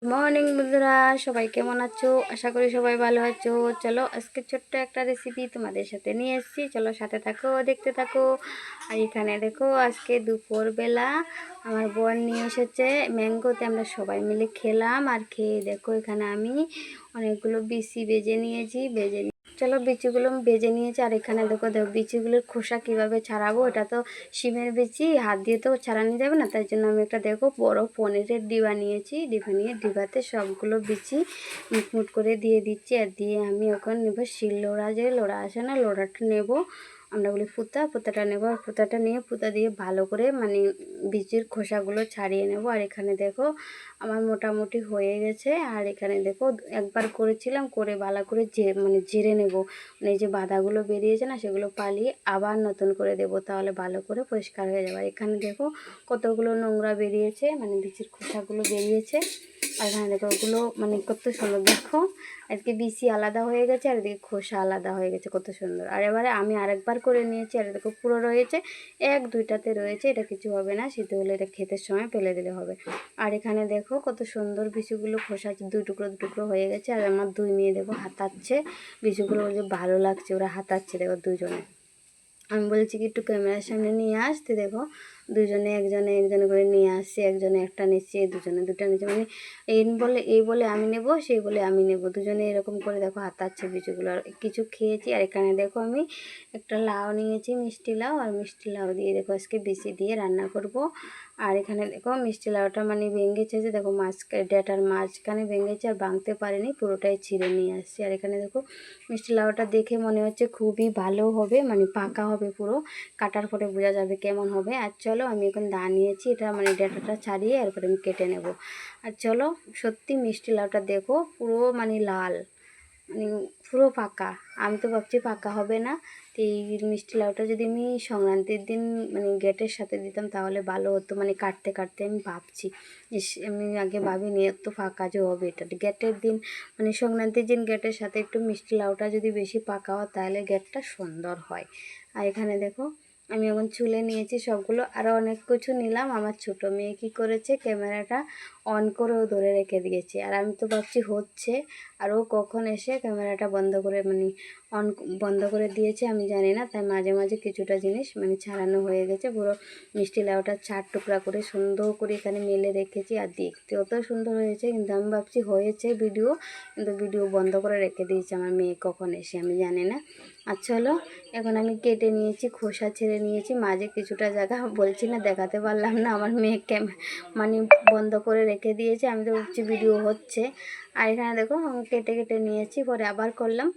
Morning বন্ধুরা, সবাই কেমন আছো? আশা করি সবাই ভালো আছো। চলো আজকে ছোট্ট একটা রেসিপি তোমাদের সাথে নিয়ে এসেছি, চলো সাথে থাকো, দেখতে থাকো। আর এখানে দেখো, আজকে দুপুরবেলা আমার বোন নিয়ে এসেছে ম্যাঙ্গোতে, আমরা সবাই মিলে খেলাম। আর খেয়ে দেখো, এখানে আমি অনেকগুলো বিচি বেজে নিয়েছি। চলো বিচিগুলো বেজে নিয়েছি। আর এখানে দেখো দেখো বিচিগুলোর খোসা কিভাবে ছাড়াবো। এটা তো শিমের বিচি, হাত দিয়ে তো ছাড়ানো যাবে না, তাই জন্য আমি একটা দেখো বড় পনিরের ডিবা নিয়েছি। ডিবা নিয়ে ডিবাতে সবগুলো বিচি মুট করে দিয়ে দিচ্ছি। আর দিয়ে আমি ওখানে নেবো শিলনোড়া, যে লোড়া আসে না, লোড়াটা নেব। আমরা বলি পুঁতাটা নেবো। আর পুঁতাটা নিয়ে পুঁতা দিয়ে ভালো করে বিচির খোসাগুলো ছাড়িয়ে নেব। আর এখানে দেখো আমার মোটামুটি হয়ে গেছে। আর এখানে দেখো একবার করেছিলাম, করে ভালো করে ঝেড়ে নেব। এই যে বাদাগুলো বেরিয়েছে না, সেগুলো পালিয়ে আবার নতুন করে দেব, তাহলে ভালো করে পরিষ্কার হয়ে যাবে। আর এখানে দেখো কতগুলো নোংরা বেরিয়েছে, বিচির খোসাগুলো বেরিয়েছে। আর এখানে দেখো ওগুলো কত সুন্দর দেখো, আজকে বিচি আলাদা হয়ে গেছে আর এদিকে খোসা আলাদা হয়ে গেছে, কত সুন্দর। আর এবারে আমি আরেকবার করে নিয়েছি। আর দেখো পুরো রয়েছে, এক দুইটাতে রয়েছে, এটা কিছু হবে না, সিদ্ধ হলে এটা খেতে সময় ফেলে দিলে হবে। আর এখানে দেখো কত সুন্দর বিচিগুলো খোসা দুই টুকরো হয়ে গেছে। আর আমার দুই মেয়ে দেখো হাতাচ্ছে বিচিগুলো, যে ভালো লাগছে, ওরা হাতাচ্ছে দেখো দুজনে। আমি বলছি কি একটু ক্যামেরার সামনে নিয়ে আসতে, দেখো দুজনে একজনে করে নিয়ে আসছে, একজনে একটা নিচ্ছে, দুজনে দুটা নিচ্ছে, এই বলে আমি নেব, সেই বলে আমি নেব, দুজনে এরকম করে দেখো হাতাচ্ছে বিচিগুলো। আর কিছু খেয়েছি। আর এখানে দেখো আমি একটা লাউ নিয়েছি, মিষ্টি লাউ। আর মিষ্টি লাউ দিয়ে দেখো আজকে বিচি দিয়ে রান্না করব। আর এখানে দেখো মিষ্টি লাউটা ভেঙেছে, যে দেখো ডাটার মাঝখানে ভেঙেছে, আর ভাঙতে পারেনি, পুরোটাই ছিঁড়ে নিয়ে আসছি। আর এখানে দেখো মিষ্টি লাউটা দেখে মনে হচ্ছে খুবই ভালো হবে, পাকা হবে পুরো, কাটার পরে বোঝা যাবে কেমন হবে। আর চলো আমি এখন দা নিয়েছি, এটা ডাটাটা ছাড়িয়ে এরপরে আমি কেটে নেব। আর চলো, সত্যি মিষ্টি লাউটা দেখো পুরো লাল, মানে পুরো পাকা। আমি তো ভাবছি পাকা হবে না। তো এই মিষ্টি লাউটা যদি আমি সংক্রান্তির দিন গেটের সাথে দিতাম তাহলে ভালো হতো, কাটতে কাটতে আমি ভাবছি, আমি আগে ভাবিনি এত ফাঁকা যে হবে এটা গেটের দিন, সংক্রান্তির দিন গেটের সাথে একটু মিষ্টি লাউটা যদি বেশি পাকা হয় তাহলে গেটটা সুন্দর হয়। আর এখানে দেখো আমি এখন চুলে নিয়েছি সবগুলো, আরও অনেক কিছু নিলাম। আমার ছোটো মেয়ে কী করেছে, ক্যামেরাটা অন করেও ধরে রেখে দিয়েছে। আর আমি তো ভাবছি হচ্ছে, আর ও কখন এসে ক্যামেরাটা বন্ধ করে বন্ধ করে দিয়েছে আমি জানি না। তাই মাঝে মাঝে কিছুটা জিনিস ছাড়ানো হয়ে গেছে। পুরো মিষ্টি লাউটা 4 টুকরা করে সুন্দর করে এখানে মেলে রেখেছি। আর দেখতেও তো সুন্দর হয়েছে, কিন্তু আমি ভাবছি হয়েছে ভিডিও, কিন্তু ভিডিও বন্ধ করে রেখে দিয়েছে আমার মেয়ে, কখন এসে আমি জানি না। আর চলো এখন আমি কেটে নিয়েছি, খোসা ছেড়ে নিয়েছি, মাঝে কিছুটা জায়গা বলছি না দেখাতে পারলাম না, আমার মেয়ে বন্ধ করে রেখে দিয়েছে, আমি তো ভাবছি ভিডিও হচ্ছে। আর এখানে দেখো আমি কেটে কেটে নিয়েছি, পরে আবার করলাম,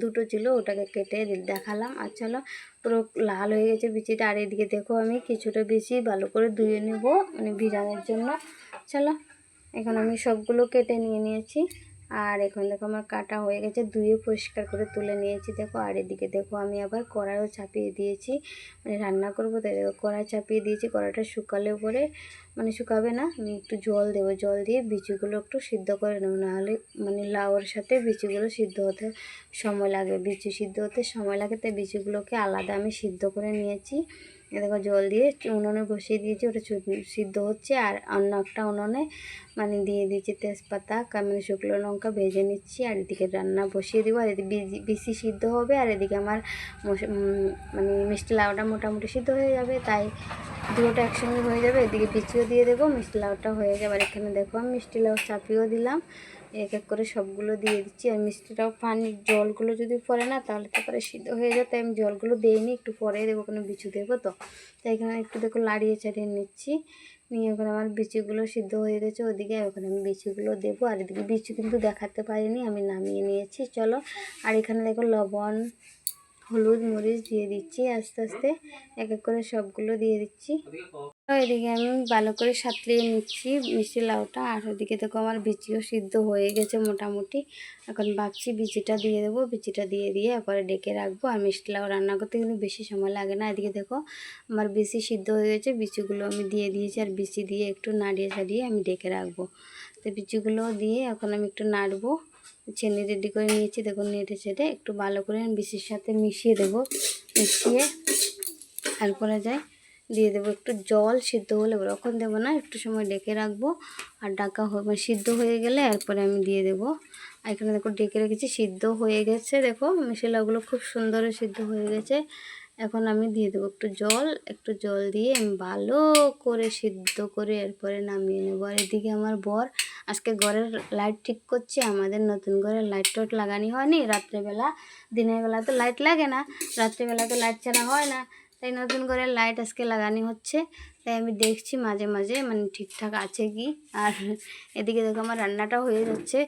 দুটো ছিল ওটাকে কেটে দেখালাম। আর চলো পুরো লাল হয়ে গেছে বিচিটা। আর এদিকে দেখো আমি কিছুটা বিচি ভালো করে ধুয়ে নেব, ভিজানোর জন্য। চলো এখন আমি সবগুলো কেটে নিয়েছি। আর এখন দেখো আমার কাটা হয়ে গেছে, ধুয়ে পরিষ্কার করে তুলে নিয়েছি দেখো। আর এদিকে দেখো আমি আবার কড়াইও চাপিয়ে দিয়েছি, রান্না করবো, তাই দেখো কড়াই চাপিয়ে দিয়েছি। কড়াইটা শুকালে পরে শুকাবে না, আমি একটু জল দেবো, জল দিয়ে বিচিগুলো একটু সিদ্ধ করে নেবো, নাহলে লাউয়ের সাথে বিচিগুলো সিদ্ধ হতে সময় লাগে, বিচি সিদ্ধ হতে সময় লাগে, তাই বিচিগুলোকে আলাদা আমি সিদ্ধ করে নিয়েছি। দেখো জল দিয়ে উনুনে বসিয়ে দিয়েছি, ওটা সিদ্ধ হচ্ছে। আর অন্য একটা উনুনে দিয়ে দিয়েছি তেজপাতা, শুকনো লঙ্কা ভেজে নিচ্ছি। আর এদিকে রান্না বসিয়ে দেবো। আর এদিকে বিচি সিদ্ধ হবে, আর এদিকে আমার মিষ্টি লাউটা মোটামুটি সিদ্ধ হয়ে যাবে, তাই দুটোটা একসঙ্গে হয়ে যাবে। এদিকে বিচিও দিয়ে দেবো, মিষ্টি লাউটা হয়ে যাবে। আর এখানে দেখো আমি মিষ্টি লাউ চাপিয়েও দিলাম, এক এক করে সবগুলো দিয়ে দিচ্ছি। আর মিষ্টিটাও পানির জলগুলো যদি পড়ে না তাহলে তারপরে সিদ্ধ হয়ে যায়, তাই আমি জলগুলো দিইনি, একটু পরে দেবো, কোনো বিচু দেবো তো, তাই এখানে একটু দেখো লাড়িয়ে চাড়িয়ে নিচ্ছি। নিয়ে ওখানে আমার বিচিগুলো সিদ্ধ হয়ে গেছে ওদিকে, ওখানে আমি বিচিগুলো দেবো। আর এদিকে বিচি কিন্তু দেখাতে পারিনি, আমি নামিয়ে নিয়েছি। চলো আর এখানে দেখো লবণ, হলুদ, মরিচ দিয়ে দিচ্ছি আস্তে আস্তে, এক এক করে সবগুলো দিয়ে দিচ্ছি। এদিকে আমি ভালো করে সাঁতলিয়ে নিচ্ছি মিষ্টি লাউটা। আর ওদিকে দেখো আমার বিচিও সিদ্ধ হয়ে গেছে মোটামুটি। এখন ভাবছি বিচিটা দিয়ে দেবো, বিচিটা দিয়ে এরপরে ডেকে রাখবো। আর মিষ্টি লাউ রান্না করতে কিন্তু বেশি সময় লাগে না। এদিকে দেখো আমার বিচি সিদ্ধ হয়ে গেছে, বিচিগুলো আমি দিয়ে দিয়েছি। আর বিচি দিয়ে একটু নাড়িয়ে চাড়িয়ে আমি ডেকে রাখবো। তো বিচিগুলো দিয়ে এখন আমি একটু নাড়বো। চেনি রেডি করে নিয়েছি, দেখুন নেড়ে চেড়ে একটু ভালো করে বিচির সাথে মিশিয়ে দেবো, মিশিয়ে তারপরে দিয়ে দেবো একটু জল, সিদ্ধ হলে ওরকম দেবো না, একটু সময় ডেকে রাখবো। আর ডাকা সিদ্ধ হয়ে গেলে এরপরে আমি দিয়ে দেবো। আর এখানে দেখো ডেকে রেখেছি, সিদ্ধ হয়ে গেছে, দেখো মশলাগুলো খুব সুন্দর সিদ্ধ হয়ে গেছে। এখন আমি দিয়ে দেবো একটু জল দিয়ে আমি ভালো করে সিদ্ধ করে এরপরে নামিয়ে নেবো। আর এদিকে আমার বর আজকে ঘরের লাইট ঠিক করছে। আমাদের নতুন ঘরের লাইট টাইট লাগানি হয়নি রাত্রেবেলা, দিনের বেলা তো লাইট লাগে না, রাত্রেবেলা তো লাইট ছাড়া হয় না, তাই নতুন করে লাইট আজকে লাগানি হচ্ছে। তাই আমি দেখছি মাঝে মাঝে মানে ঠিকঠাক আছে কি। আর এদিকে দেখো আমার রান্নাটাও হয়ে যাচ্ছে।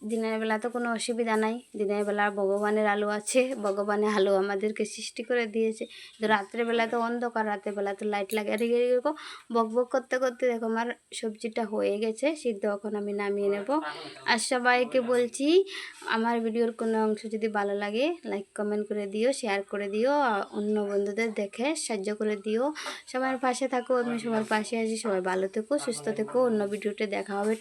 দিনের বেলা তো কোনো অসুবিধা নাই, দিনের বেলা ভগবানের আলো আছে, ভগবানের আলো আমাদেরকে সৃষ্টি করে দিয়েছে। কিন্তু রাত্রেবেলা তো অন্ধকার, রাত্রেবেলা তো লাইট লাগে। আর এদিকে দেখো বক বক করতে করতে দেখো আমার সবজিটা হয়ে গেছে সিদ্ধ, এখন আমি নামিয়ে নেব। আর সবাইকে বলছি আমার ভিডিওর কোনো অংশ যদি ভালো লাগে লাইক কমেন্ট করে দিও, শেয়ার করে দিও, অন্য বন্ধুদের দেখে সাহায্য করে দিও। সবার পাশে থাকো, আমি সবার পাশে আছি। সবাই ভালো থেকো, সুস্থ থেকো। অন্য ভিডিওতে দেখা হবে।